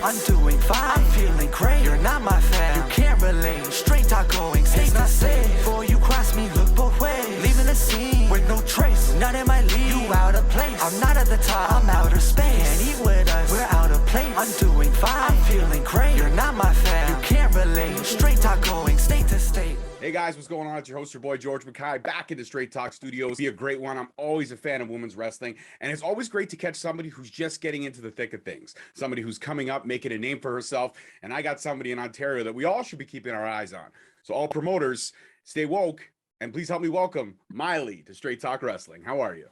place. I'm doing fine, I'm feeling great. You're not my fan, you can't relate. Straight talk going, stays not safe. Before you cross me, look both ways. Leaving the scene with no trace, none in my league. You out of place, I'm not at the top, I'm outer space. Can't eat with us, we're out of place. I'm doing fine, I'm feeling great. You're not my fan, you can't relate. Straight talk going, state to state. Hey guys, what's going on? It's your host, your boy George Mackay, back in the Straight Talk Studios. Be a great one. I'm always a fan of women's wrestling, and it's always great to catch somebody who's just getting into the thick of things, somebody who's coming up, making a name for herself. And I got somebody in Ontario that we all should be keeping our eyes on. So all promoters, stay woke, and please help me welcome Miley to Straight Talk Wrestling. How are you?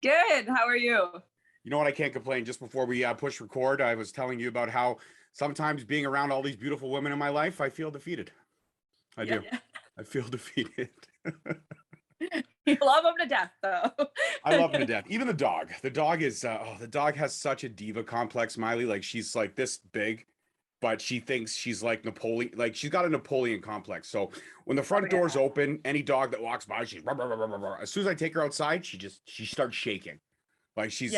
Good. How are you? You know what? I can't complain. Just before we push record, I was telling you about how sometimes being around all these beautiful women in my life, I feel defeated. I do. I feel defeated. You love them to death, though. I love them to death. Even the dog. The dog is, the dog has such a diva complex, Miley. Like, she's like this big, but she thinks she's like Napoleon. Like, she's got a Napoleon complex. So when the front doors open, any dog that walks by, she's rah, rah, rah, rah, rah. As soon as I take her outside, she starts shaking. Like, she's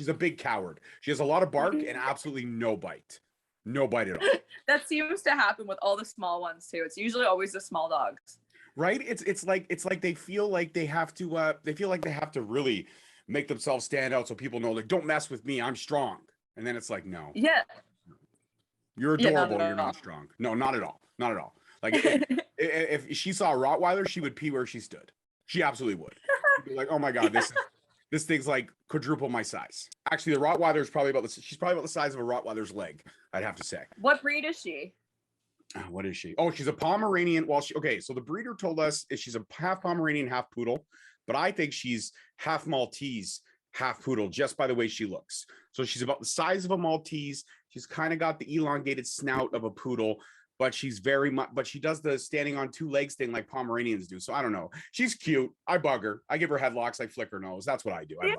a big coward. She has a lot of bark and absolutely no bite. No bite at all. That seems to happen with all the small ones too. It's usually always the small dogs. Right? It's like they feel like they have to really make themselves stand out so people know, like, don't mess with me, I'm strong. And then it's like, no. Yeah. You're adorable, you're not strong. No, not at all. Not at all. Like if she saw a Rottweiler, she would pee where she stood. She absolutely would. She'd be like, oh my God, this thing's like quadruple my size. Actually, the Rottweiler is probably about the size of a Rottweiler's leg, I'd have to say. What breed is she? What is she? Oh, she's a Pomeranian. Well, okay, so the breeder told us she's a half Pomeranian, half poodle, but I think she's half Maltese, half poodle, just by the way she looks. So she's about the size of a Maltese. She's kind of got the elongated snout of a poodle, but she's but she does the standing on two legs thing like Pomeranians do. So I don't know. She's cute. I bug her. I give her headlocks. I flick her nose. That's what I do. I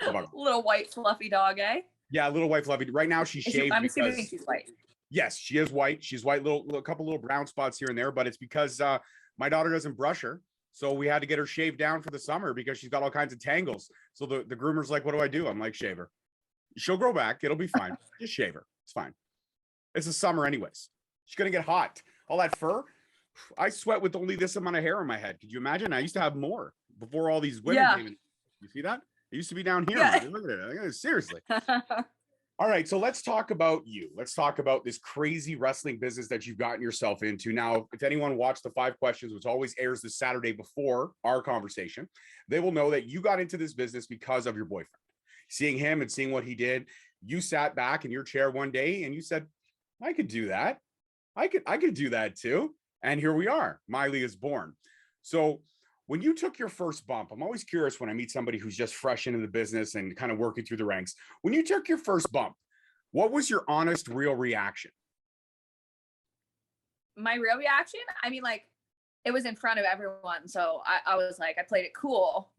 bug her. Little white fluffy dog, eh? Yeah, little white fluffy. Right now she's shaved. I'm assuming she's white. Yes, she is white. She's white, a couple little brown spots here and there, but it's because my daughter doesn't brush her. So we had to get her shaved down for the summer because she's got all kinds of tangles. So the groomer's like, what do I do? I'm like, shave her. She'll grow back. It'll be fine. Just shave her. It's fine. It's the summer anyways. She's going to get hot. All that fur. I sweat with only this amount of hair on my head. Could you imagine? I used to have more before all these women came in. You see that? It used to be down here. Yeah. Look at it. Seriously. All right, so let's talk about you. Let's talk about this crazy wrestling business that you've gotten yourself into. Now, if anyone watched the 5 questions, which always airs the Saturday before our conversation, they will know that you got into this business because of your boyfriend. Seeing him and seeing what he did, you sat back in your chair one day and you said, I could do that. I could do that too. And here we are. Miley is born. So when you took your first bump, I'm always curious when I meet somebody who's just fresh into the business and kind of working through the ranks. When you took your first bump, what was your honest, real reaction? My real reaction? I mean, like, it was in front of everyone. So I was like, I played it cool.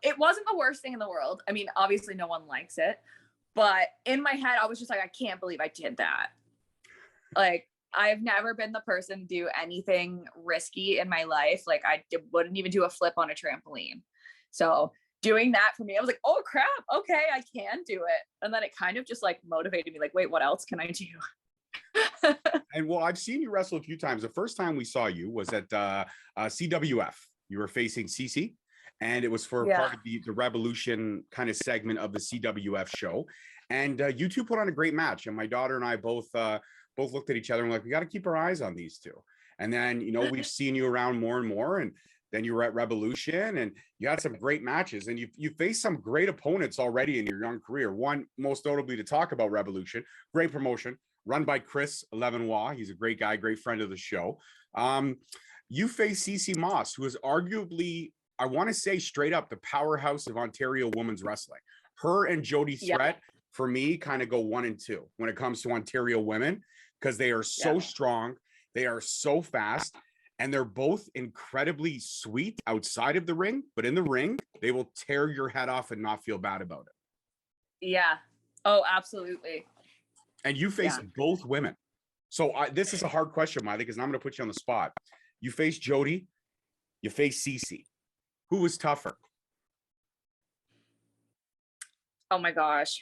It wasn't the worst thing in the world. I mean, obviously no one likes it. But in my head, I was just like, I can't believe I did that. Like, I've never been the person to do anything risky in my life. Like, I wouldn't even do a flip on a trampoline. So doing that for me, I was like, oh crap, okay, I can do it. And then it kind of just like motivated me, like, wait, what else can I do? And well, I've seen you wrestle a few times. The first time we saw you was at CWF. You were facing Cece, and it was for part of the Revolution kind of segment of the CWF show. And you two put on a great match. And my daughter and I both looked at each other and were like, we got to keep our eyes on these two. And then, you know, we've seen you around more and more. And then you were at Revolution and you had some great matches, and you faced some great opponents already in your young career. One, most notably, to talk about Revolution, great promotion run by Chris Levenois. He's a great guy, great friend of the show. You faced Cece Moss, who is arguably, I want to say straight up, the powerhouse of Ontario women's wrestling. Her and Jody Threat, for me, kind of go 1 and 2 when it comes to Ontario women, because they are so strong, they are so fast, and they're both incredibly sweet outside of the ring, but in the ring, they will tear your head off and not feel bad about it. Yeah. Oh, absolutely. And you face both women. So this is a hard question, Miley, because I'm going to put you on the spot. You face Jody, you face Cece. Who was tougher? Oh my gosh.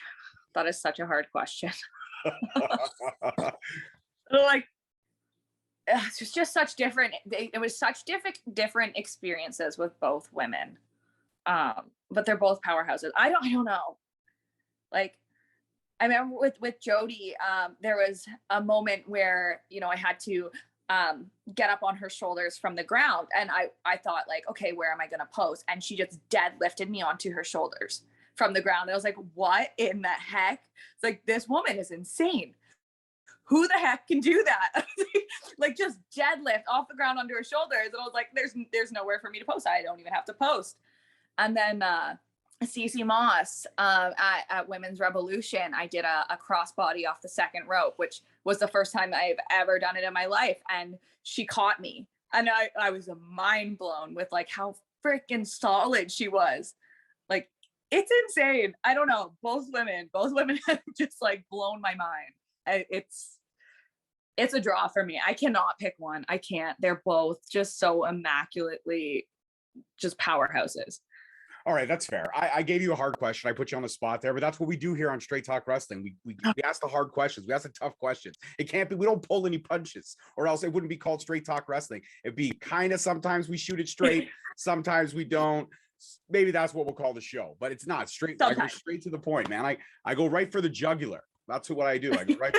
that is such a hard question. Like, it's just such different. It was such different experiences with both women. But they're both powerhouses. I don't know. Like, I remember with Jody, there was a moment where, you know, I had to get up on her shoulders from the ground, and I thought, like, okay, where am I gonna pose? And she just deadlifted me onto her shoulders from the ground. And I was like, what in the heck? It's like, this woman is insane. Who the heck can do that? Like, just deadlift off the ground onto her shoulders. And I was like, there's nowhere for me to post. I don't even have to post. And then Cece Moss at Women's Revolution, I did a crossbody off the second rope, which was the first time I've ever done it in my life. And she caught me. And I was mind blown with like how freaking solid she was. Like, it's insane. I don't know. Both women have just like blown my mind. It's a draw for me. I cannot pick one. I can't. They're both just so immaculately just powerhouses. All right, that's fair. I gave you a hard question. I put you on the spot there, but that's what we do here on Straight Talk Wrestling. We ask the hard questions. We ask the tough questions. It can't be, we don't pull any punches, or else it wouldn't be called Straight Talk Wrestling. It'd be kind of, sometimes we shoot it straight, sometimes we don't. Maybe that's what we'll call the show, but it's not straight. Sometimes. I go straight to the point, man. I go right for the jugular. That's what I do. I go right.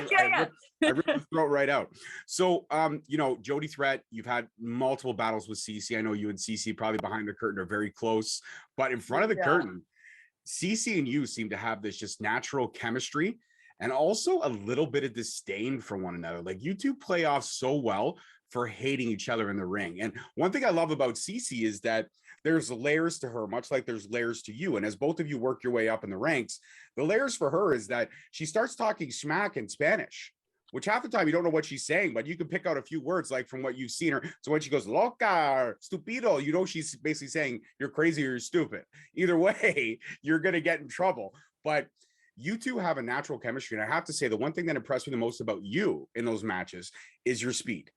I rip the throat right out. So, you know, Jody Threat, you've had multiple battles with Cece. I know you and Cece probably behind the curtain are very close, but in front of the curtain, Cece and you seem to have this just natural chemistry and also a little bit of disdain for one another. Like, you two play off so well for hating each other in the ring. And one thing I love about Cece is that there's layers to her, much like there's layers to you. And as both of you work your way up in the ranks, the layers for her is that she starts talking smack in Spanish, which half the time you don't know what she's saying, but you can pick out a few words like from what you've seen her. So when she goes, loca, stupido, you know she's basically saying you're crazy or you're stupid. Either way, you're going to get in trouble. But you two have a natural chemistry. And I have to say, the one thing that impressed me the most about you in those matches is your speed.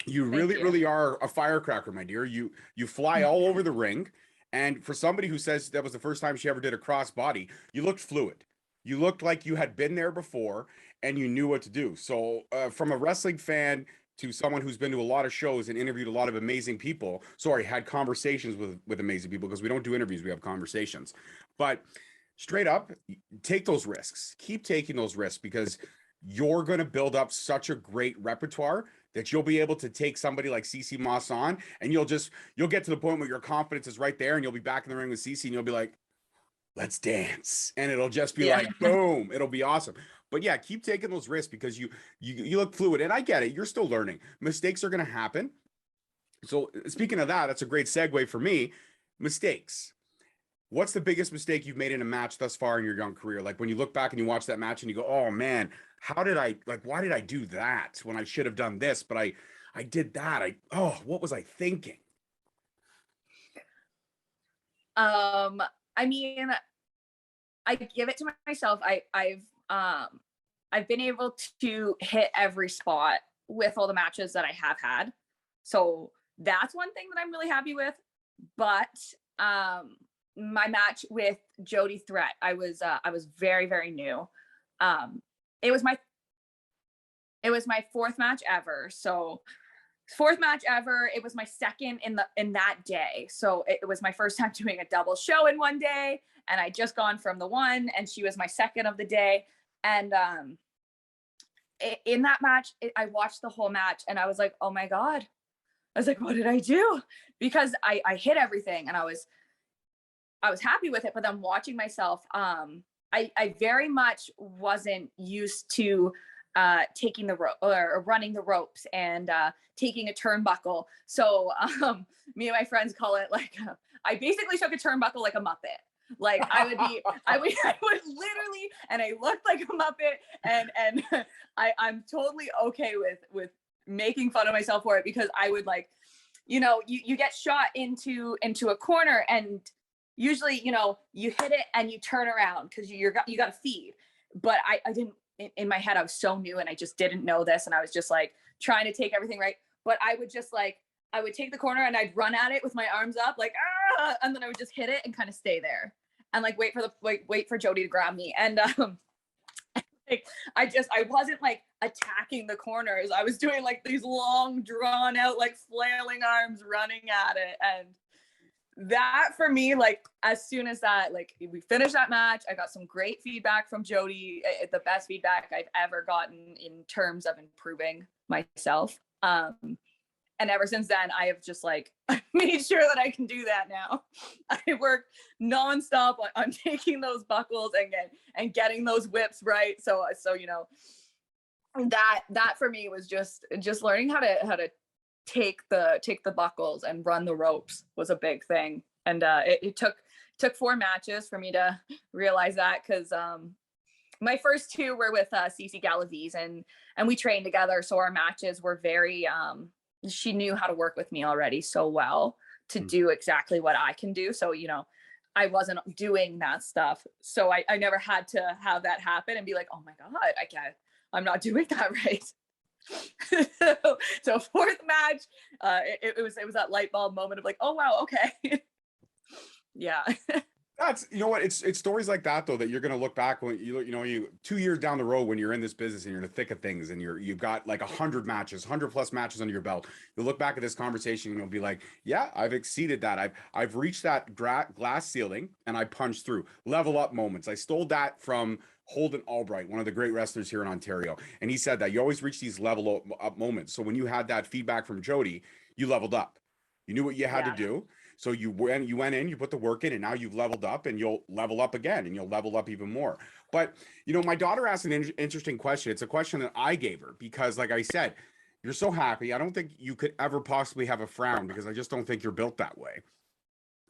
You really are a firecracker, my dear. You fly all over the ring. And for somebody who says that was the first time she ever did a crossbody, you looked fluid. You looked like you had been there before and you knew what to do. So from a wrestling fan to someone who's been to a lot of shows and interviewed a lot of amazing people, had conversations with amazing people, because we don't do interviews, we have conversations. But straight up, take those risks. Keep taking those risks, because you're going to build up such a great repertoire that you'll be able to take somebody like Cece Moss on, and you'll get to the point where your confidence is right there, and you'll be back in the ring with Cece, and you'll be like, let's dance. And it'll just be like, boom, it'll be awesome. But yeah, keep taking those risks, because you look fluid, and I get it. You're still learning. Mistakes are going to happen. So speaking of that, that's a great segue for me. Mistakes. What's the biggest mistake you've made in a match thus far in your young career? Like, when you look back and you watch that match and you go, oh man, why did I do that when I should have done this? But I did that. What was I thinking? I mean, I give it to myself. I've been able to hit every spot with all the matches that I have had. So that's one thing that I'm really happy with. But my match with Jody Threat, I was very, very new. It was my fourth match ever. So fourth match ever. It was my second in that day. So it was my first time doing a double show in one day. And I just gone from the one, and she was my second of the day. And in that match, I watched the whole match, and I was like, oh my God. I was like, what did I do? Because I hit everything, and I was happy with it. But then watching myself, I very much wasn't used to taking the rope or running the ropes and taking a turnbuckle. So me and my friends call it like, I basically took a turnbuckle like a Muppet. Like I would literally, and I looked like a Muppet, and I'm totally okay with making fun of myself for it, because I would, like, you know, you get shot into a corner, and usually, you know, you hit it and you turn around because you got to feed. But I didn't, in my head, I was so new and I just didn't know this. And I was just like trying to take everything right. But I would just I would take the corner and I'd run at it with my arms up, like, ah, and then I would just hit it and kind of stay there. and like wait for Jody to grab me. And like I wasn't like attacking the corners. I was doing like these long drawn out like flailing arms running at it. And that for me, like as soon as that, like we finished that match, I got some great feedback from Jody, the best feedback I've ever gotten in terms of improving myself. And ever since then, I have just like made sure that I can do that now. I work nonstop on taking those buckles and getting those whips right. So you know, that for me was just learning how to take the buckles and run the ropes was a big thing. And it took 4 matches for me to realize that, because my first 2 were with Cece Galaviz, and we trained together, so our matches were very she knew how to work with me already so well to do exactly what I can do. So, you know, I wasn't doing that stuff. So I never had to have that happen and be like, oh my God, I'm not doing that right. So 4th match, it was that light bulb moment of like, oh wow, okay. Yeah. That's, you know what, it's stories like that though that you're gonna look back when you 2 years down the road when you're in this business and you're in the thick of things and you've got like 100 plus matches under your belt. You'll look back at this conversation and you'll be like, yeah, I've exceeded that. I've reached that glass ceiling and I punched through. Level up moments. I stole that from Holden Albright, one of the great wrestlers here in Ontario, and he said that you always reach these level up moments. So when you had that feedback from Jody, you leveled up. You knew what you had to do. So you went in, you put the work in, and now you've leveled up, and you'll level up again, and you'll level up even more. But, you know, my daughter asked an interesting question. It's a question that I gave her because, like I said, you're so happy. I don't think you could ever possibly have a frown because I just don't think you're built that way.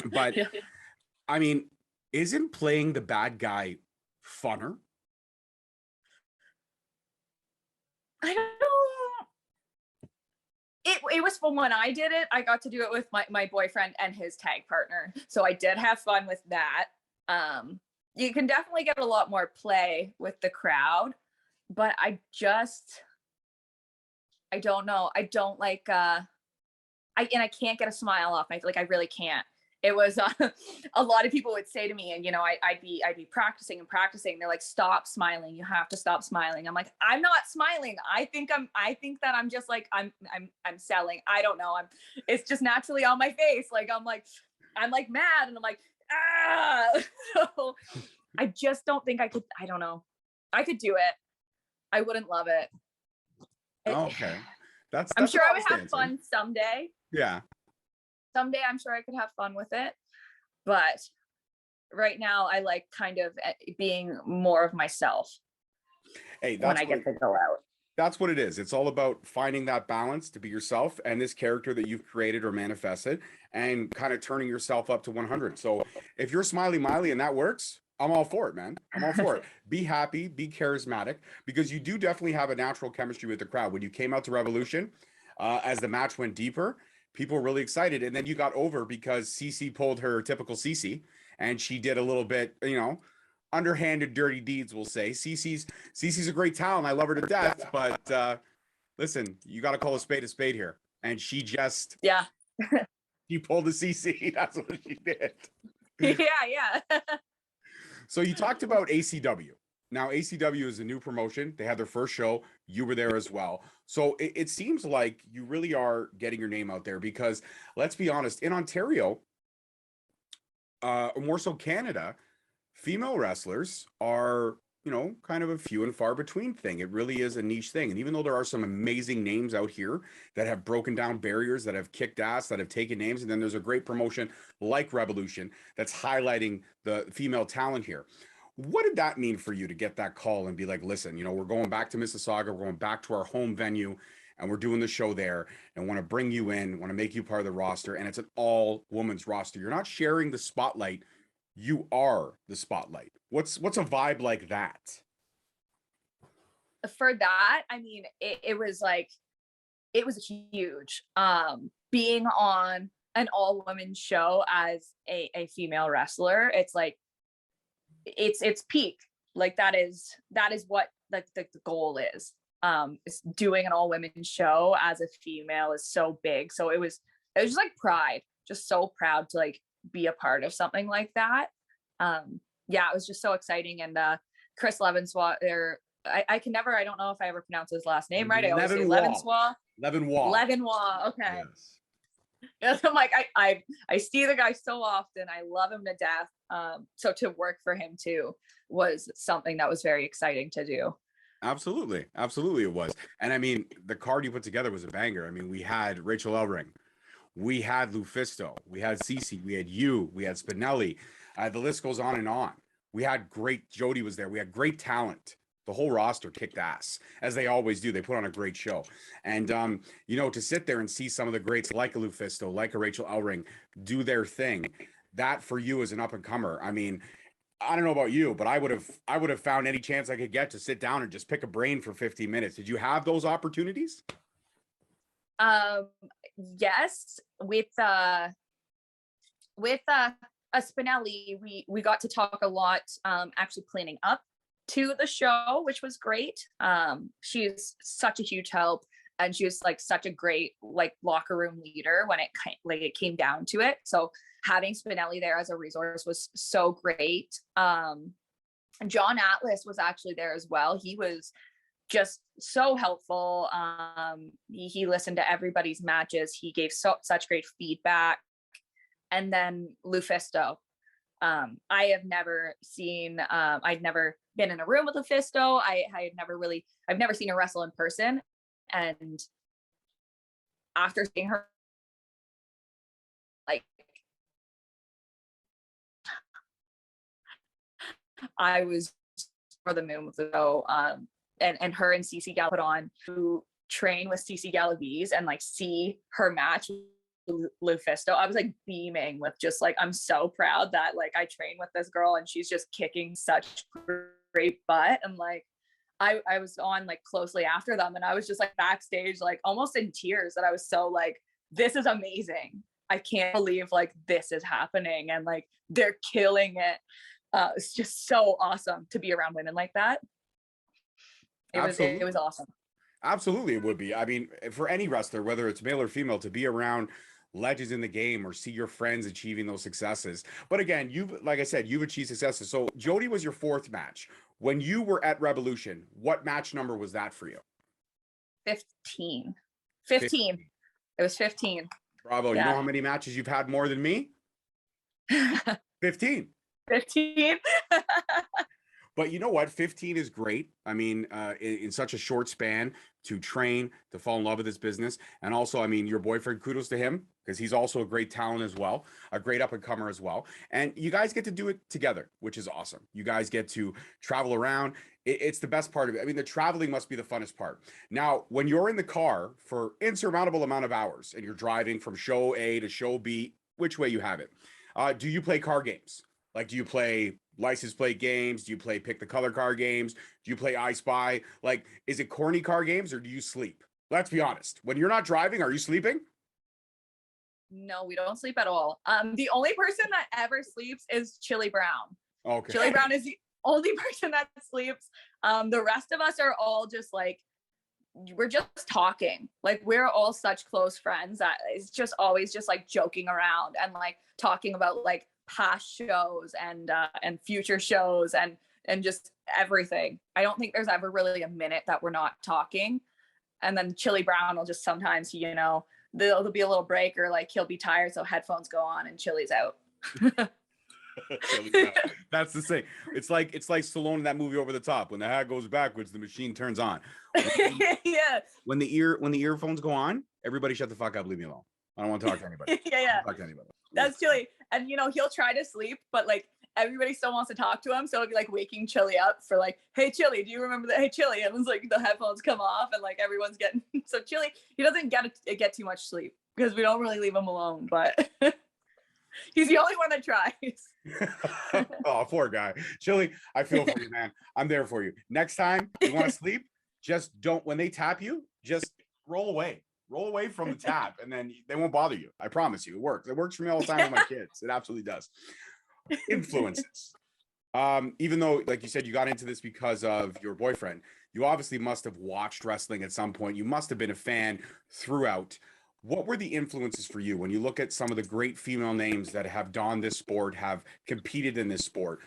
But, I mean, isn't playing the bad guy funner? I don't know. It was fun when I did it. I got to do it with my boyfriend and his tag partner. So I did have fun with that. You can definitely get a lot more play with the crowd, but I don't know. I don't like, I can't get a smile off my, like, I really can't. It was a lot of people would say to me, and you know, I'd be practicing and practicing. They're like, "Stop smiling. You have to stop smiling." I'm like, "I'm not smiling. I think that I'm just like I'm selling. I don't know. It's just naturally on my face. Like I'm like mad, and I'm like ah." So I just don't think I could. I don't know. I could do it. I wouldn't love it. Okay, that's I'm sure I would have answer. fun someday. Yeah. Someday I'm sure I could have fun with it, but right now I like kind of being more of myself. Hey, when I get to go out. That's what it is. It's all about finding that balance to be yourself and this character that you've created or manifested and kind of turning yourself up to 100. So if you're Smiley Miley and that works, I'm all for it, man. I'm all for it. Be happy, be charismatic, because you do definitely have a natural chemistry with the crowd. When you came out to Revolution, as the match went deeper, people were really excited. And then you got over because Cece pulled her typical Cece and she did a little bit, you know, underhanded dirty deeds, we'll say. Cece's a great talent. I love her to death, but listen, you got to call a spade here. And she just, she pulled a Cece. That's what she did. Yeah. So you talked about ACW. Now, ACW is a new promotion. They had their first show. You were there as well. So it seems like you really are getting your name out there because, let's be honest, in Ontario, or more so Canada, female wrestlers are, you know, kind of a few and far between thing. It really is a niche thing. And even though there are some amazing names out here that have broken down barriers, that have kicked ass, that have taken names, and then there's a great promotion like Revolution that's highlighting the female talent here. What did that mean for you to get that call and be like, listen, you know, we're going back to Mississauga, we're going back to our home venue, and we're doing the show there, and want to bring you in, want to make you part of the roster, and it's an all-women's roster. You're not sharing the spotlight, you are the spotlight. What's a vibe like that? For that, I mean, it was huge. Being on an all-women show as a female wrestler, it's like, it's peak. Like that is what like the goal is doing an all-women show as a female is so big. So it was just like pride, just so proud to like be a part of something like that. Yeah, it was just so exciting. And Chris Levenswa, I can never, I don't know if I ever pronounce his last name right. I always say Levenswa. Levenwa. Okay. Yes. Yes, I'm like, I see the guy so often. I love him to death. So to work for him too was something that was very exciting to do. Absolutely. Absolutely it was. And I mean, the card you put together was a banger. I mean, we had Rachel Ellering, we had Lufisto, we had Cece, we had you, we had Spinelli. The list goes on and on. We had great, Jody was there. We had great talent. The whole roster kicked ass, as they always do. They put on a great show. And, you know, to sit there and see some of the greats like a Lufisto, like a Rachel Ellering do their thing, that for you as an up-and-comer, I mean, I don't know about you, but I would have found any chance I could get to sit down and just pick a brain for 15 minutes. Did you have those opportunities? Yes, with a Spinelli, we got to talk a lot, actually planning up to the show, which was great. She's such a huge help, and she was like such a great like locker room leader when it came down to it. So having Spinelli there as a resource was so great. John Atlas was actually there as well. He was just so helpful. He listened to everybody's matches. He gave such great feedback. And then Lufisto. I have never seen, I'd never been in a room with Lufisto. I've never seen her wrestle in person. And after seeing her, like, I was for the moon with the show. And her and Cece Gal put on to train with Cece Galaviz and like see her match with Lufisto. I was like beaming with just like, I'm so proud that like I trained with this girl and she's just kicking such great butt. And like I was on like closely after them, and I was just like backstage like almost in tears that I was so like, this is amazing. I can't believe like this is happening and like they're killing it. It's just so awesome to be around women like that. It was awesome. Absolutely, it would be. I mean, for any wrestler, whether it's male or female, to be around legends in the game or see your friends achieving those successes. But again, like I said, you've achieved successes. So Jody was your fourth match. When you were at Revolution, what match number was that for you? 15. It was 15. Bravo. Yeah. You know how many matches you've had more than me? 15. 15. But you know what? 15 is great. I mean, in such a short span to train, to fall in love with this business. And also, I mean, your boyfriend, kudos to him, because he's also a great talent as well, a great up-and-comer as well. And you guys get to do it together, which is awesome. You guys get to travel around. It's the best part of it. I mean, the traveling must be the funnest part. Now, when you're in the car for insurmountable amount of hours and you're driving from show A to show B, which way you have it, do you play car games? Like, do you play license plate games? Do you play pick the color car games? Do you play I Spy? Like, is it corny car games or do you sleep? Let's be honest. When you're not driving, are you sleeping? No, we don't sleep at all. The only person that ever sleeps is Chili Brown. Okay. Chili Brown is the only person that sleeps. The rest of us are all just like, we're just talking. Like, we're all such close friends that it's just always just like joking around and like talking about like past shows and future shows and just everything. I don't think there's ever really a minute that we're not talking. And then Chili Brown will just sometimes, you know, there'll be a little break or like he'll be tired, so headphones go on and Chili's out. That's the thing. It's like Stallone in that movie Over the Top. When the hat goes backwards, the machine turns on. Yeah. When the earphones go on, everybody shut the fuck up. Leave me alone. I don't want to talk to anybody. Yeah. Talk to anybody. That's Chili. And you know, he'll try to sleep, but like everybody still wants to talk to him. So it'll be like waking Chili up for like, hey Chili, do you remember that? Hey Chili. And it's like the headphones come off and like everyone's getting so Chili, he doesn't get too much sleep because we don't really leave him alone, but he's the only one that tries. Oh, poor guy. Chili, I feel for you, man. I'm there for you. Next time you want to sleep, just don't, when they tap you, just roll away. Roll away from the tap and then they won't bother you. I promise you. It works. It works for me all the time with my kids. It absolutely does. Influences. Even though, like you said, you got into this because of your boyfriend, you obviously must have watched wrestling at some point. You must have been a fan throughout. What were the influences for you when you look at some of the great female names that have donned this sport, have competed in this sport?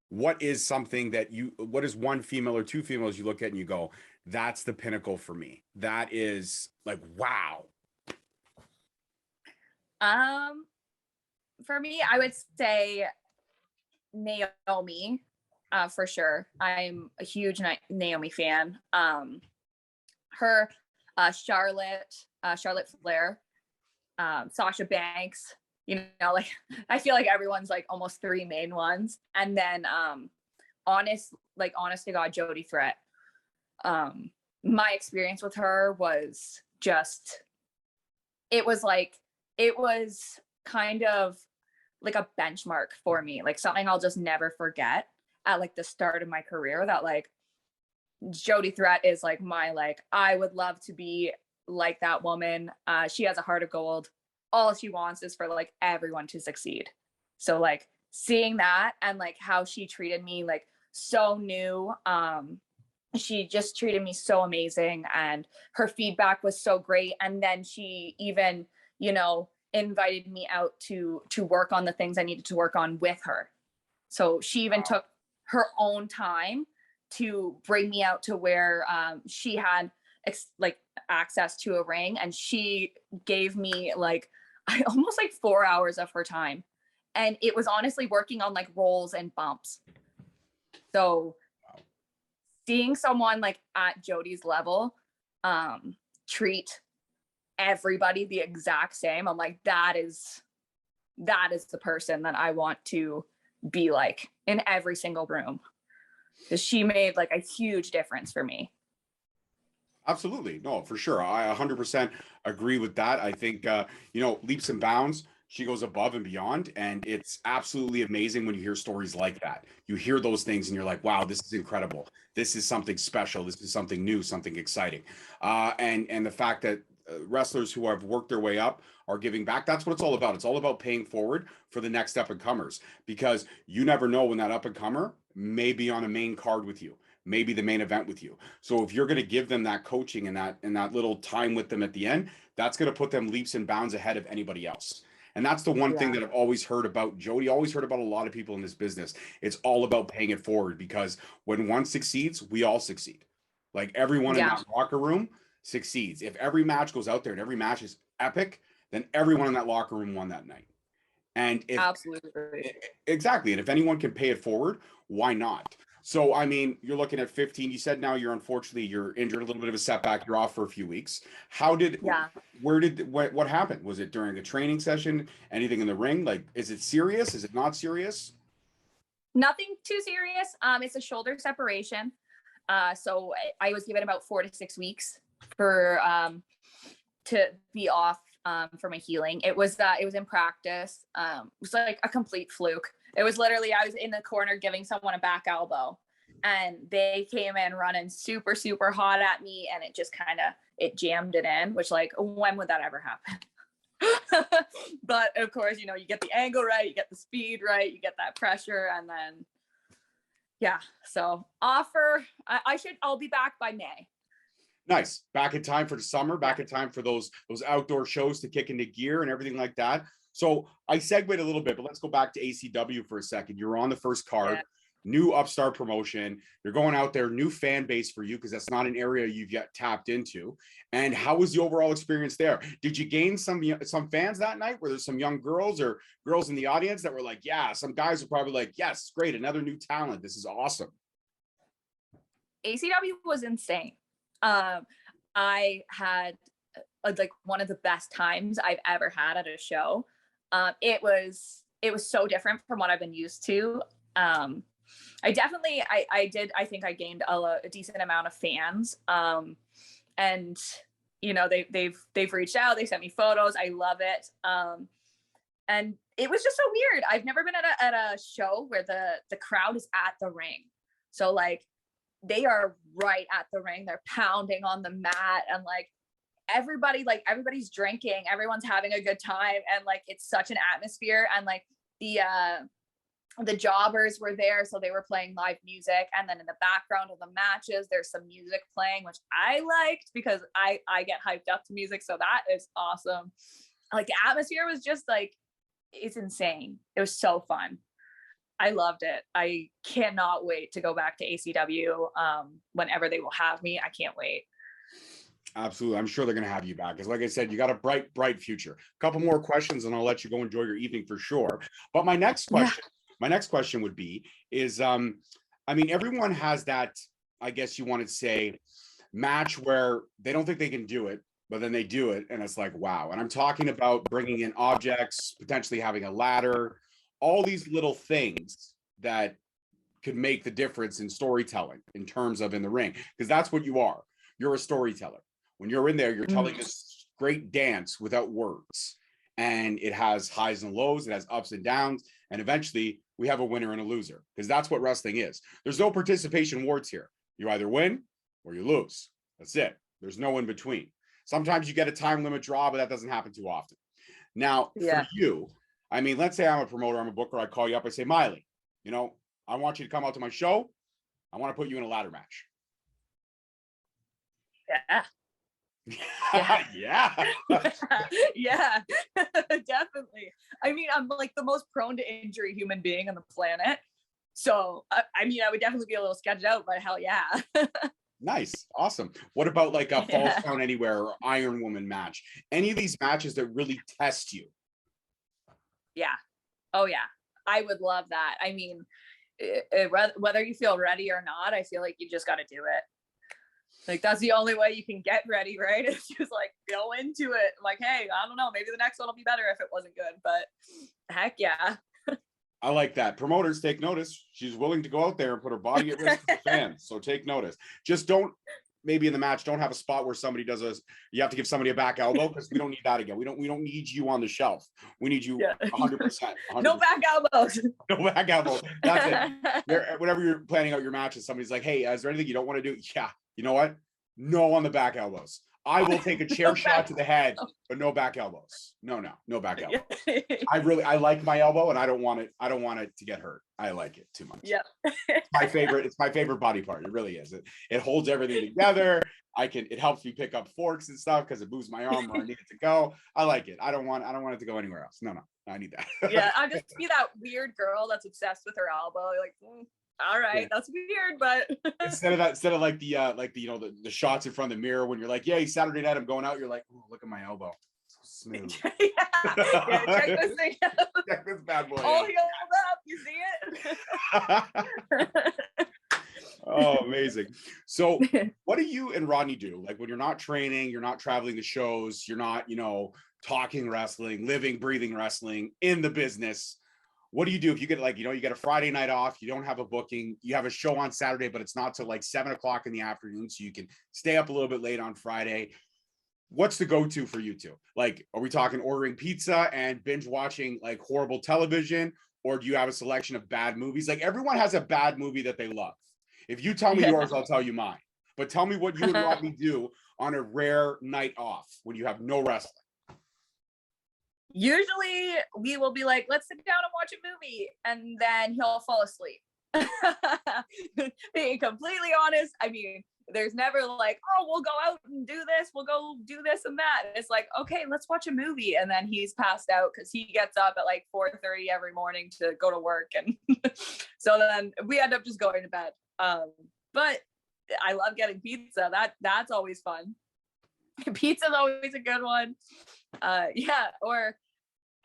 What is something that what is one female or two females you look at and you go, that's the pinnacle for me? That is like, wow. For me, I would say Naomi, for sure. I'm a huge Naomi fan. Her, Charlotte Flair, Sasha Banks, like I feel like everyone's like almost three main ones. And then honest to God, Jody Threat. My experience with her was just, it was kind of like a benchmark for me, like something I'll just never forget at like the start of my career, that like Jody Threat is like I would love to be like that woman. She has a heart of gold. All she wants is for like everyone to succeed. So like seeing that and like how she treated me like so new, she just treated me so amazing, and her feedback was so great. And then she even, invited me out to work on the things I needed to work on with her. So she even took her own time to bring me out to where she had access to a ring, and she gave me almost 4 hours of her time, and it was honestly working on like rolls and bumps. So seeing someone like at Jody's level treat everybody the exact same, I'm like, that is the person that I want to be like in every single room, because she made like a huge difference for me. Absolutely. No, for sure. I 100% agree with that. I think, leaps and bounds, she goes above and beyond. And it's absolutely amazing when you hear stories like that. You hear those things and you're like, wow, this is incredible. This is something special. This is something new, something exciting. And the fact that wrestlers who have worked their way up are giving back, that's what it's all about. It's all about paying forward for the next up and comers, because you never know when that up and comer may be on a main card with you, maybe the main event with you. So if you're going to give them that coaching and that little time with them at the end, that's going to put them leaps and bounds ahead of anybody else. And that's the one thing that I've always heard about Jody, always heard about a lot of people in this business. It's all about paying it forward, because when one succeeds, we all succeed. Like everyone in that locker room succeeds. If every match goes out there and every match is epic, then everyone in that locker room won that night. And if absolutely, exactly, and if anyone can pay it forward, why not? So, I mean, you're looking at 15. You said now you're injured, a little bit of a setback. You're off for a few weeks. What happened? Was it during a training session? Anything in the ring? Like, is it serious? Is it not serious? Nothing too serious. It's a shoulder separation. So I was given about 4 to 6 weeks for to be off for my healing. It was in practice. It was like a complete fluke. It was literally, I was in the corner giving someone a back elbow, and they came in running super, super hot at me, and it just it jammed it in, which like, when would that ever happen? But of course, you get the angle right, you get the speed right, you get that pressure, and then so I'll be back by May. Nice. Back in time for the summer, back in time for those outdoor shows to kick into gear and everything like that. So I segued a little bit, but let's go back to ACW for a second. You're on the first card, new upstart promotion. You're going out there, new fan base for you, because that's not an area you've yet tapped into. And how was the overall experience there? Did you gain some fans that night? Were there some young girls or girls in the audience that were like, yeah, some guys were probably like, yes, great, another new talent. This is awesome. ACW was insane. I had like one of the best times I've ever had at a show. It was so different from what I've been used to. I think I gained a decent amount of fans. And they've reached out, they sent me photos. I love it. And it was just so weird. I've never been at a show where the crowd is at the ring. So like, they are right at the ring. They're pounding on the mat, and like everybody's drinking, everyone's having a good time, and like it's such an atmosphere. And like the the jobbers were there, so they were playing live music, and then in the background of the matches there's some music playing, which I liked because I get hyped up to music, so that is awesome. Like the atmosphere was just like, it's insane. It was so fun. I loved it. I cannot wait to go back to ACW whenever they will have me. I can't wait. Absolutely. I'm sure they're going to have you back. Because like I said, you got a bright future. A couple more questions and I'll let you go enjoy your evening for sure. But my next question would be is, I mean, everyone has that, I guess you want to say, match where they don't think they can do it, but then they do it. And it's like, wow. And I'm talking about bringing in objects, potentially having a ladder, all these little things that could make the difference in storytelling in terms of in the ring. Because that's what you are. You're a storyteller. When you're in there, you're telling this great dance without words. And it has highs and lows, it has ups and downs. And eventually we have a winner and a loser, because that's what wrestling is. There's no participation awards here. You either win or you lose. That's it. There's no in between. Sometimes you get a time limit draw, but that doesn't happen too often. Now, for you, I mean, let's say I'm a promoter, I'm a booker, I call you up, I say, Miley, you know, I want you to come out to my show. I want to put you in a ladder match. Yeah, definitely. I mean, I'm like the most prone to injury human being on the planet. So, I mean, I would definitely be a little sketched out, but hell yeah. Nice. Awesome. What about like a Falls Count Anywhere or Iron Woman match? Any of these matches that really test you? Yeah. Oh yeah. I would love that. I mean, whether you feel ready or not, I feel like you just got to do it. Like, that's the only way you can get ready, right? It's just like, go into it. Like, hey, I don't know, maybe the next one will be better if it wasn't good, but heck yeah. I like that. Promoters, take notice. She's willing to go out there and put her body at risk for the fans. So take notice. Just don't, maybe in the match, don't have a spot where somebody does you have to give somebody a back elbow, because we don't need that again. We don't need you on the shelf. We need you 100%. No back elbows. No back elbows. That's it. Whenever you're planning out your matches, somebody's like, hey, is there anything you don't want to do? Yeah. You know what? No on the back elbows. I will take a chair shot to the head, but no back elbows. No back elbows. I like my elbow, and I don't want it to get hurt. I like it too much. Yeah. It's my favorite body part. It really is. It holds everything together. It helps me pick up forks and stuff because it moves my arm where I need it to go. I like it. I don't want it to go anywhere else. No, I need that. Yeah, I just be that weird girl that's obsessed with her elbow. Like, all right, that's weird, but instead of like the you know the shots in front of the mirror when you're like, yeah, Saturday night I'm going out, you're like, oh, look at my elbow, so smooth. Check this thing out. Check this bad boy. Oh, healed up. You see it? Oh, amazing. So what do you and Rodney do? Like when you're not training, you're not traveling to shows, you're not, you know, talking wrestling, living, breathing wrestling in the business. What do you do if you get like, you know, you get a Friday night off, you don't have a booking, you have a show on Saturday, but it's not till like 7 o'clock in the afternoon, so you can stay up a little bit late on Friday. What's the go-to for you two? Like, are we talking ordering pizza and binge watching like horrible television? Or do you have a selection of bad movies? Like everyone has a bad movie that they love. If you tell me yours, I'll tell you mine. But tell me what you and Rodney do on a rare night off when you have no wrestling. Usually we will be like, let's sit down and watch a movie, and then he'll fall asleep. Being completely honest, I mean, there's never like, oh, we'll go out and do this, we'll go do this and that. It's like, okay, let's watch a movie, and then he's passed out because he gets up at like 4:30 every morning to go to work, and so then we end up just going to bed. But I love getting pizza. That's always fun. Pizza's always a good one. Yeah, or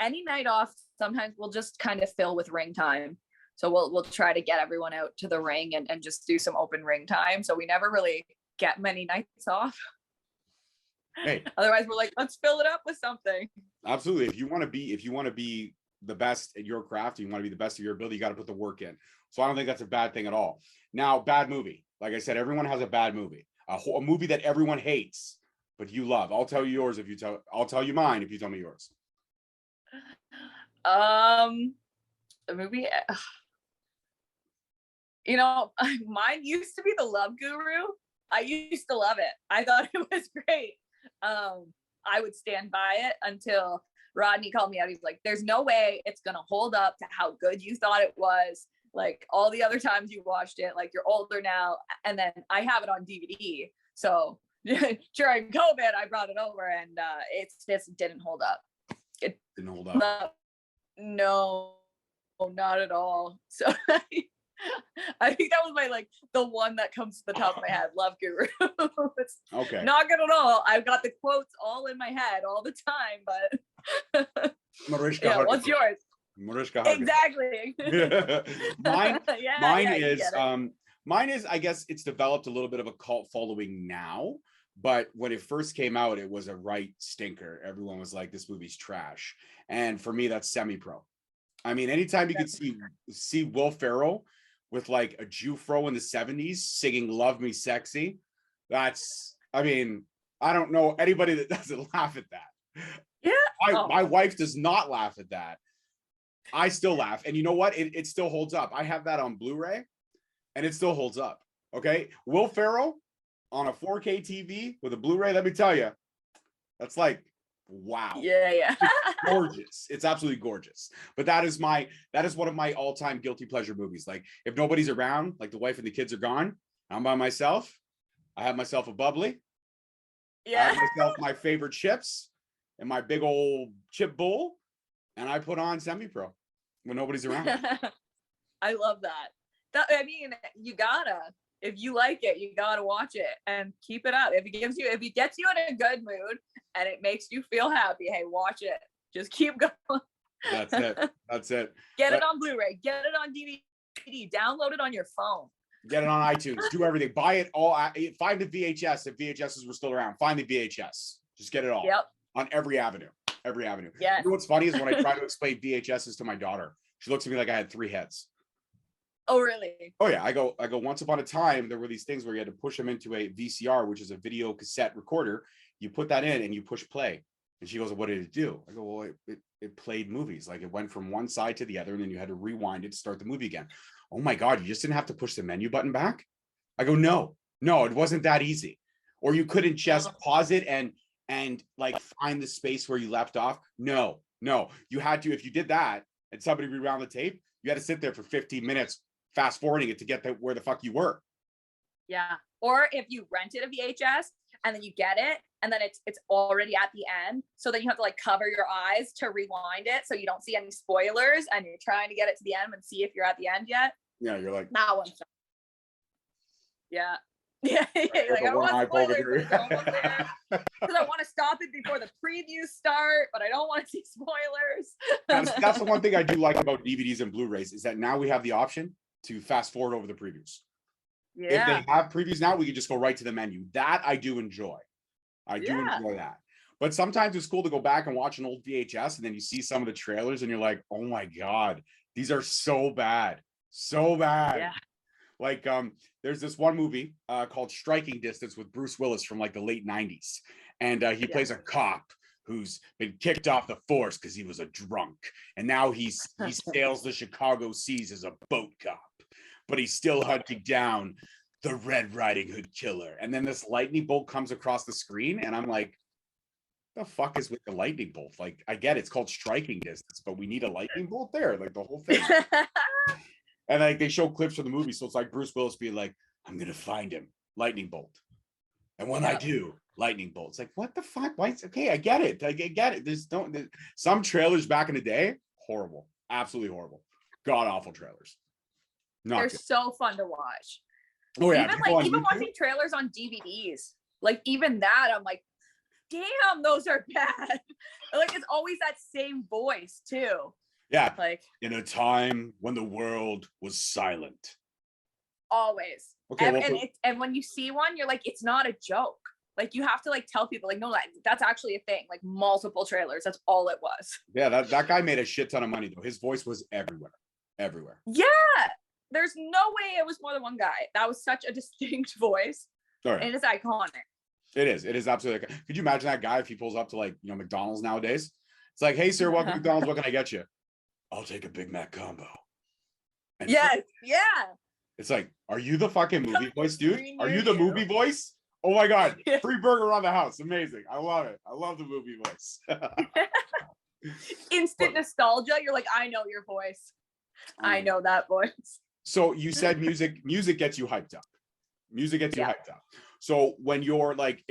any night off, sometimes we'll just kind of fill with ring time. So we'll try to get everyone out to the ring and just do some open ring time. So we never really get many nights off. Hey. Otherwise we're like, let's fill it up with something. Absolutely. If you want to be the best at your craft, you want to be the best of your ability, you got to put the work in. So I don't think that's a bad thing at all. Now, bad movie. Like I said, everyone has a bad movie. A movie that everyone hates, but you love. I'll tell you yours I'll tell you mine if you tell me yours. The movie, you know, mine used to be The Love Guru. I used to love it. I thought it was great. I would stand by it until Rodney called me out. He's like, there's no way it's going to hold up to how good you thought it was. Like all the other times you watched it, like you're older now. And then I have it on DVD. So during COVID, I brought it over and it just didn't hold up. It didn't hold up. No, not at all. So I think that was my like the one that comes to the top of my head. Love Guru. It's okay. Not good at all. I've got the quotes all in my head all the time, but Mariska yeah, what's yours? Mariska exactly. mine is yeah, mine is, I guess it's developed a little bit of a cult following now, but when it first came out, it was a right stinker. Everyone was like, this movie's trash. And for me, that's Semi-Pro. I mean, anytime you could see Will Ferrell with like a Jew-fro in the 70s singing Love Me Sexy, that's, I mean, I don't know anybody that doesn't laugh at that. Yeah. My wife does not laugh at that. I still laugh. And you know what? It still holds up. I have that on Blu-ray and it still holds up. Okay. Will Ferrell on a 4K TV with a Blu-ray, let me tell you, that's like, wow. Yeah. It's gorgeous. It's absolutely gorgeous. But that is one of my all-time guilty pleasure movies. Like if nobody's around, like the wife and the kids are gone, I'm by myself. I have myself a bubbly. Yeah. I have myself my favorite chips and my big old chip bowl. And I put on Semi-Pro when nobody's around. I love that. I mean, you gotta, if you like it, you gotta watch it and keep it up. If it gets you in a good mood and it makes you feel happy, hey, watch it. Just keep going. That's it. Get it on Blu-ray, get it on DVD, download it on your phone. Get it on iTunes, do everything. Buy it all. Find the VHS if VHSs were still around. Find the VHS. Just get it all. Yep. On every avenue. Every avenue. Yeah. You know what's funny is when I try to explain VHSs to my daughter, she looks at me like I had 3 heads. Oh, really? Oh yeah. I go, once upon a time, there were these things where you had to push them into a VCR, which is a video cassette recorder. You put that in and you push play. And she goes, what did it do? I go, well, it played movies. Like it went from one side to the other and then you had to rewind it to start the movie again. Oh my God, you just didn't have to push the menu button back? I go, no, it wasn't that easy. Or you couldn't just pause it and like find the space where you left off. No, you had to, if you did that and somebody rewound the tape, you had to sit there for 15 minutes fast forwarding it to get where the fuck you were. Yeah. Or if you rented a VHS and then you get it and then it's already at the end, so then you have to like cover your eyes to rewind it so you don't see any spoilers and you're trying to get it to the end and see if you're at the end yet. Yeah, you're like, that one's yeah. Like, I don't want spoilers because I want to stop it before the previews start, but I don't want to see spoilers. That's the one thing I do like about DVDs and Blu-rays is that now we have the option to fast forward over the previews. Yeah. If they have previews now, we can just go right to the menu. That I do enjoy. I do enjoy that. But sometimes it's cool to go back and watch an old VHS and then you see some of the trailers and you're like, oh my God, these are so bad. So bad. Yeah. Like there's this one movie called Striking Distance with Bruce Willis from like the late 90s. And he plays a cop who's been kicked off the force because he was a drunk. And now he sails the Chicago seas as a boat cop. But he's still hunting down the Red Riding Hood killer. And then this lightning bolt comes across the screen and I'm like, the fuck is with the lightning bolt? Like, I get it's called Striking Distance, but we need a lightning bolt there, like the whole thing. And like they show clips from the movie, so it's like Bruce Willis being like, I'm gonna find him, lightning bolt. And when I do, lightning bolt. It's like, what the fuck? Why? Okay, I get it. I get it. Some trailers back in the day, horrible, absolutely horrible, god awful trailers. They're so fun to watch. Oh yeah, even watching trailers on DVDs, like even that, I'm like, damn, those are bad. Like it's always that same voice too. Yeah, like in a time when the world was silent. Always. Okay, and when you see one, you're like, it's not a joke. Like you have to like tell people, like, no, that's actually a thing. Like multiple trailers. That's all it was. Yeah, that guy made a shit ton of money though. His voice was everywhere. Yeah. There's no way it was more than one guy. That was such a distinct voice. Right. And it is iconic. It is absolutely. Could you imagine that guy if he pulls up to like, McDonald's nowadays? It's like, hey sir, welcome to McDonald's. What can I get you? I'll take a Big Mac combo. And yeah. It's like, are you the fucking movie voice, dude? Are you the movie voice? Oh my God. Free burger around the house. Amazing. I love it. I love the movie voice. Instant nostalgia. You're like, I know your voice. I know that voice. So you said music gets you hyped up. Music gets you hyped up. So when you're like,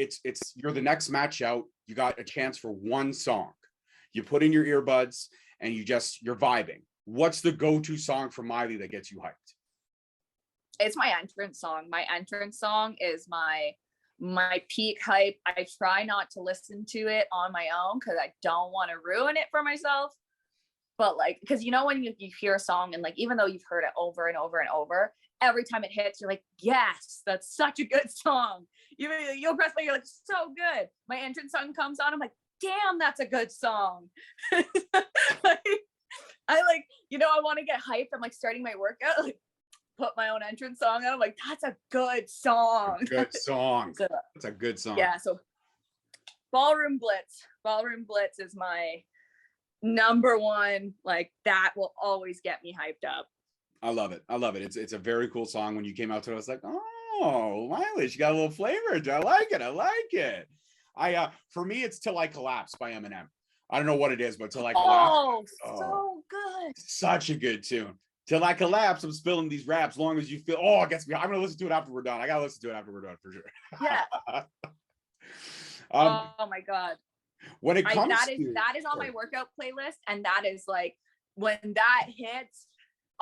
you're the next match out, you got a chance for one song. You put in your earbuds and you're vibing. What's the go-to song from Miley that gets you hyped? It's my entrance song. My entrance song is my peak hype. I try not to listen to it on my own because I don't want to ruin it for myself. But like, because you know when you hear a song and like, even though you've heard it over and over and over, every time it hits, you're like, yes, that's such a good song. You'll press play, you're like, so good. My entrance song comes on, I'm like, damn, that's a good song. Like, I like, I want to get hyped. I'm like starting my workout, like put my own entrance song on. I'm like, that's a good song. Good song. So, that's a good song. Yeah. So Ballroom Blitz is my number one. Like that will always get me hyped up. I love it. It's a very cool song. When you came out to it, I was like, oh, Miley, she got a little flavor. I like it. For me, it's Till I Collapse by Eminem. I don't know what it is, but Till I Collapse. Oh, so good. Such a good tune. Till I Collapse, I'm spilling these raps. Long as you feel, it gets me. I'm going to listen to it after we're done. I got to listen to it after we're done for sure. Yeah. Oh my God. When it comes that is on my workout playlist. And that is like, when that hits,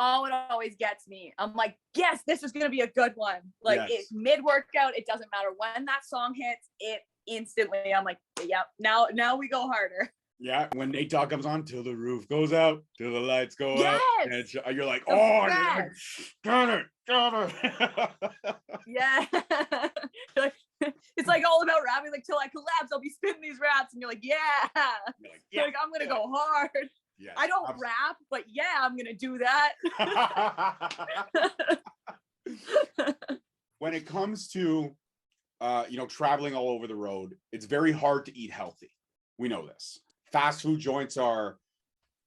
it always gets me. I'm like, yes, this is going to be a good one. Like it's mid-workout. It doesn't matter when that song hits, it instantly, I'm like, yep, now we go harder. Yeah, when Nate Dogg comes on, till the roof goes out, till the lights go out, and you're like, got it. Yeah. It's like all about rapping, like, till I collapse, I'll be spitting these raps, and you're like, like I'm gonna go hard. Yes, I don't rap, but I'm gonna do that. When it comes to traveling all over the road, it's very hard to eat healthy. We know this. Fast food joints are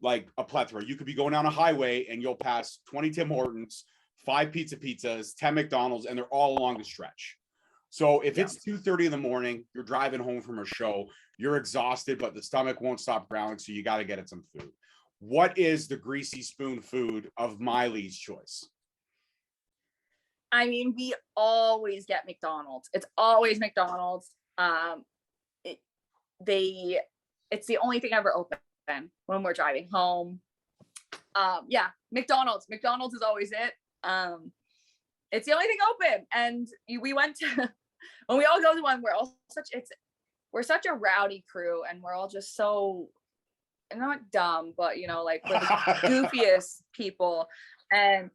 like a plethora. You could be going down a highway and you'll pass 20 Tim Hortons, 5 pizzas, 10 McDonald's, and they're all along the stretch. So if it's 2:30 in the morning, you're driving home from a show, you're exhausted, but the stomach won't stop growling, so you got to get it some food. What is the greasy spoon food of Miley's choice? I mean, we always get McDonald's. It's always McDonald's. It's the only thing ever open when we're driving home. McDonald's. McDonald's is always it. It's the only thing open. And we went to, when we all go to one, we're such a rowdy crew, and we're all just so, not dumb, but like we're the goofiest people. And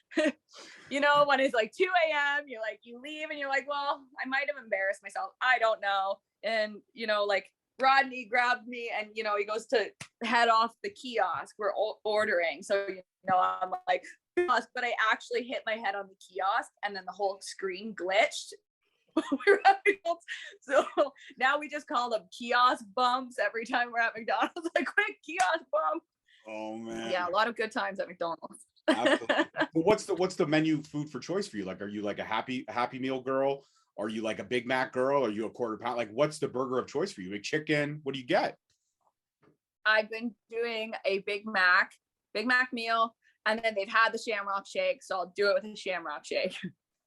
when it's like 2 a.m., you leave and you're like, well, I might have embarrassed myself. I don't know. And, like Rodney grabbed me and, he goes to head off the kiosk. We're ordering. So, I'm like, but I actually hit my head on the kiosk and then the whole screen glitched. So now we just call them kiosk bumps every time we're at McDonald's. Like, quick kiosk bump. Oh man. Yeah, a lot of good times at McDonald's. What's the menu food for choice for you? Like, are you like a happy Meal girl? Are you like a Big Mac girl? Are you a quarter pound? Like, what's the burger of choice for you? McChicken? What do you get? I've been doing a Big Mac meal, and then they've had the Shamrock Shake, so I'll do it with a Shamrock Shake.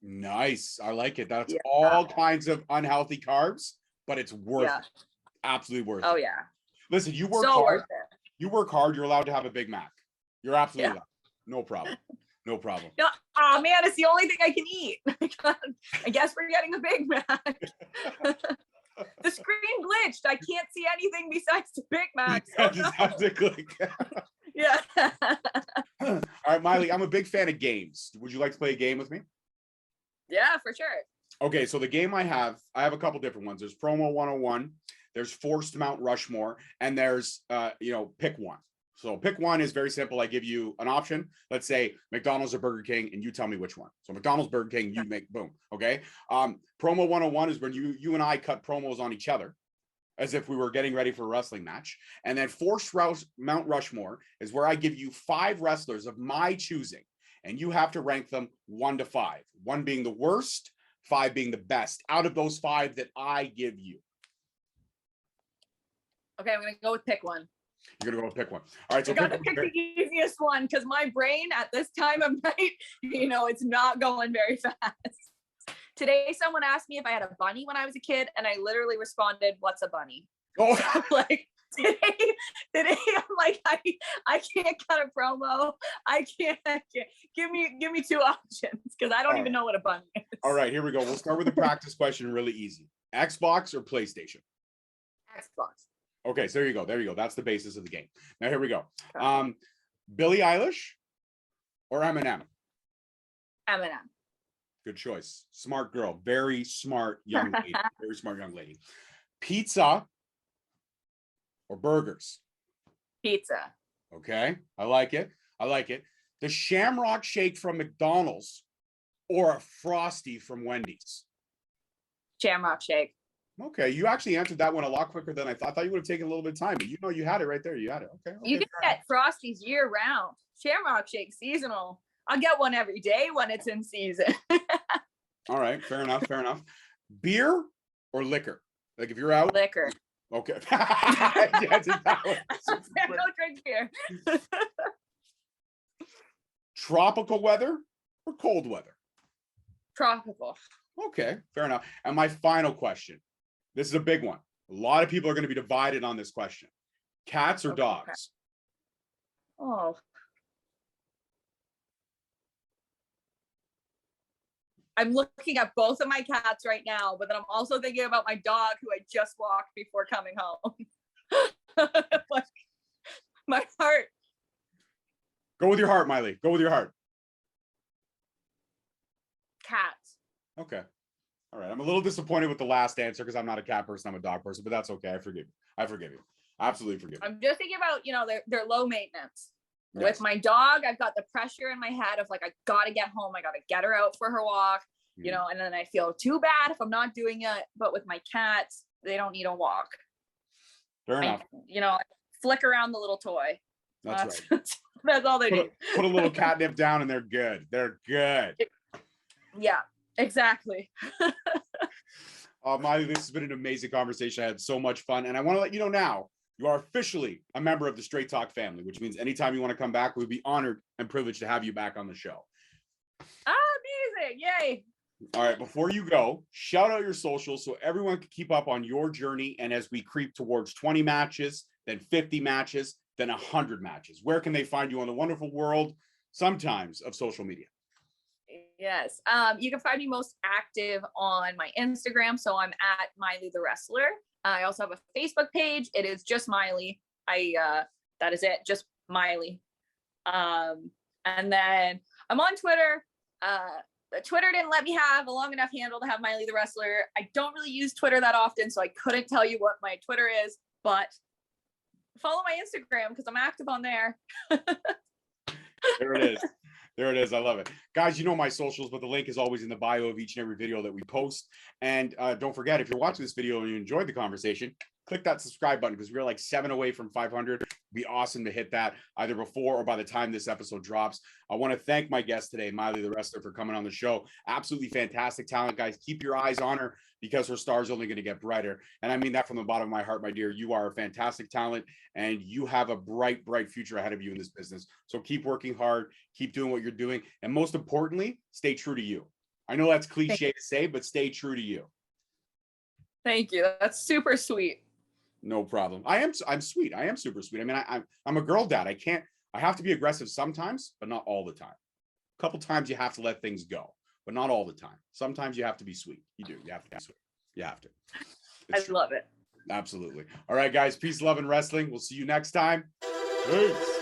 Nice. I like it. That's all kinds of unhealthy carbs, but it's worth it. Absolutely worth it. Oh yeah. Listen, you work hard. You work hard. You're allowed to have a Big Mac. You're absolutely allowed. No problem. No problem. No, oh man, it's the only thing I can eat. I guess we're getting a Big Mac. The screen glitched. I can't see anything besides the Big Mac. So I just have to click. Yeah. All right, Miley, I'm a big fan of games. Would you like to play a game with me? Yeah, for sure. Okay, so the game I have a couple different ones. There's Promo 101, there's Forced Mount Rushmore, and there's pick one. So pick one is very simple. I give you an option. Let's say McDonald's or Burger King, and you tell me which one. So McDonald's, Burger King, you make boom. Okay. Promo 101 is when you and I cut promos on each other as if we were getting ready for a wrestling match. And then Forced Mount Rushmore is where I give you 5 wrestlers of my choosing, and you have to rank them 1 to 5. 1 being the worst, 5 being the best out of those 5 that I give you. Okay, I'm gonna go with pick one. You're gonna go pick one. All right, so I gotta pick the easiest one because my brain at this time of night, it's not going very fast. Today, someone asked me if I had a bunny when I was a kid, and I literally responded, "What's a bunny?" Oh. So, like today, I'm like, I can't cut a promo. I can't. Give me two options because I don't even know what a bunny is. All right, here we go. We'll start with a practice question, really easy. Xbox or PlayStation? Xbox. Okay, so there you go. There you go. That's the basis of the game. Now here we go. Billie Eilish or Eminem? Eminem. Good choice. Smart girl. Very smart young lady. Very smart young lady. Pizza or burgers? Pizza. Okay, I like it. I like it. The Shamrock Shake from McDonald's or a Frosty from Wendy's? Shamrock Shake. Okay, you actually answered that one a lot quicker than I thought. I thought you would have taken a little bit of time, but you had it right there. You had it. Okay. You can get Frosties year round. Shamrock Shake seasonal. I'll get one every day when it's in season. All right, fair enough. Fair enough. Beer or liquor? Like if you're out. Liquor. Okay. I don't drink beer. Tropical weather or cold weather? Tropical. Okay, fair enough. And my final question. This is a big one. A lot of people are going to be divided on this question. Cats or dogs? Oh. I'm looking at both of my cats right now, but then I'm also thinking about my dog who I just walked before coming home. My heart. Go with your heart, Miley. Go with your heart. Cats. Okay. All right. I'm a little disappointed with the last answer because I'm not a cat person. I'm a dog person, but that's okay. I forgive you. I forgive you. Absolutely forgive you. I'm just thinking about, they're low maintenance. Yes. With my dog, I've got the pressure in my head of like, I got to get home. I got to get her out for her walk, and then I feel too bad if I'm not doing it. But with my cats, they don't need a walk. Fair enough. I flick around the little toy. That's right. That's all they need. Put a little catnip down and they're good. They're good. Yeah, exactly. Miley, this has been an amazing conversation. I had so much fun. And I want to let you know now, you are officially a member of the Straight Talk family, which means anytime you want to come back, we'd be honored and privileged to have you back on the show. Amazing. Yay. All right, before you go, shout out your socials so everyone can keep up on your journey. And as we creep towards 20 matches, then 50 matches, then 100 matches, where can they find you on the wonderful world, sometimes, of social media? Yes. You can find me most active on my Instagram. So I'm at Miley the Wrestler. I also have a Facebook page. It is just Miley. That is it. Just Miley. And then I'm on Twitter. Twitter didn't let me have a long enough handle to have Miley the Wrestler. I don't really use Twitter that often, so I couldn't tell you what my Twitter is, but follow my Instagram because I'm active on there. There it is. There it is. I love it. Guys, you know my socials, but the link is always in the bio of each and every video that we post. And don't forget, if you're watching this video and you enjoyed the conversation, click that subscribe button because we're like 7 away from 500. It'd be awesome to hit that either before or by the time this episode drops. I want to thank my guest today, Miley the Wrestler, for coming on the show. Absolutely fantastic talent, guys. Keep your eyes on her because her star's only going to get brighter. And I mean that from the bottom of my heart, my dear. You are a fantastic talent and you have a bright, bright future ahead of you in this business. So keep working hard, keep doing what you're doing. And most importantly, stay true to you. I know that's cliche to say, but stay true to you. Thank you. That's super sweet. No problem. I'm sweet. I am super sweet. I mean, I'm a girl dad. I have to be aggressive sometimes, but not all the time. A couple times you have to let things go, but not all the time. Sometimes you have to be sweet. You do. You have to be sweet. You have to. I love it. Absolutely. All right, guys. Peace, love, and wrestling. We'll see you next time. Peace.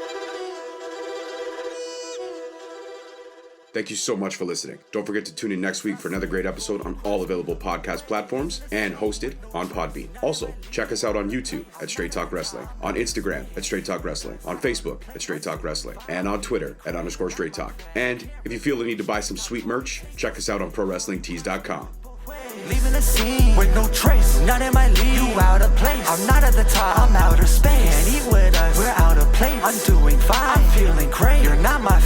Thank you so much for listening. Don't forget to tune in next week for another great episode on all available podcast platforms and hosted on Podbean. Also, check us out on YouTube at Straight Talk Wrestling, on Instagram at Straight Talk Wrestling, on Facebook at Straight Talk Wrestling, and on Twitter at _Straight Talk. And if you feel the need to buy some sweet merch, check us out on ProWrestlingTees.com. Leaving the scene with no trace, none in my league. You out of place. I'm not at the top. I'm outer space. Can't eat with us. We're out of place. I'm doing fine. I'm feeling great. You're not my